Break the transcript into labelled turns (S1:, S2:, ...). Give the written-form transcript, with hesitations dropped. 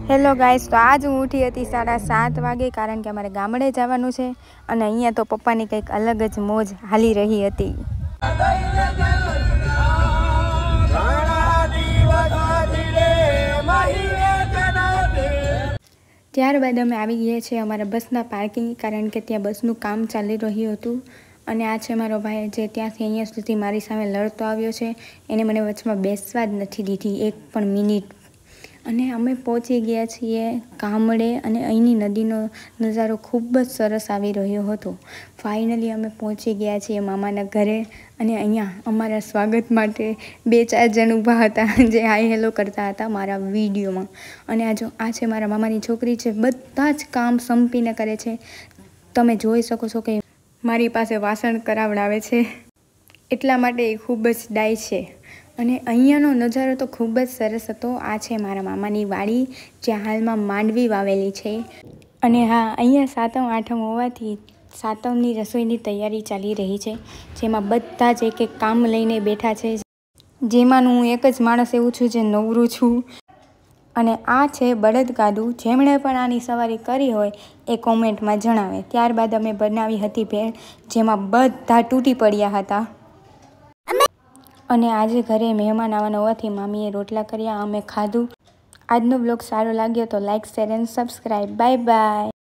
S1: Hello guys, તો આજ હું ઉઠી હતી 7:30 વાગે, કારણ કે અમારે ગામડે જવાનું છે અને અહીંયા તો પપ્પાની કંઈક અલગ જ મોજ હાલી રહી હતી. ત્યારબાદ અમે આવી ગયા છીએ અમારા બસના પાર્કિંગ, કારણ કે ત્યાં બસનું કામ ચાલી રહ્યું હતું. અને આ છે મારો ભાઈ, જે ત્યાંથી અહીંયા સુધી મારી સામે લડતો આવ્યો છે. એને મને વચમાં બેસવા જ નથી દીધી એક પણ મિનિટ. અને અમે પહોંચી ગયા છીએ ગામડે, અને અહીંની નદીનો નજારો ખૂબ જ સરસ આવી રહ્યો હતો. ફાઇનલી અમે પહોંચી ગયા છીએ મામાના ઘરે, અને અહીંયા અમારા સ્વાગત માટે 2-4 જણ ઊભા હતા, જે હાય હેલો કરતા હતા મારા વિડીયોમાં. અને આ છે મારા મામાની છોકરી છે, બધા જ કામ સંપીને કરે છે. તમે જોઈ શકો છો કે મારી પાસે વાસણ કરાવડાવે છે, એટલા માટે એ ખૂબ જ ડાય છે. અને અહીંયાનો નજારો તો ખૂબ જ સરસ હતો. આ છે મારા મામાની વાડી, જ્યાં હાલમાં માંડવી વાવેલી છે. અને હા, અહીંયા સાતમ આઠમ હોવાથી સાતમની રસોઈની તૈયારી ચાલી રહી છે, જેમાં બધા જ એક કામ લઈને બેઠા છે, જેમાંનું હું એક જ માણસ એવું છું જે નવરું છું. અને આ છે બળદગાડું. જેમણે પણ આની સવારી કરી હોય એ કોમેન્ટમાં જણાવે. ત્યારબાદ અમે બનાવી હતી ભેળ, જેમાં બધા તૂટી પડ્યા હતા. અને આજે ઘરે મહેમાન આવવાના હોવાથી મામીએ રોટલા કર્યા, અમે ખાધું. આજનો બ્લોગ સારો લાગ્યો તો like, share and subscribe. Bye bye.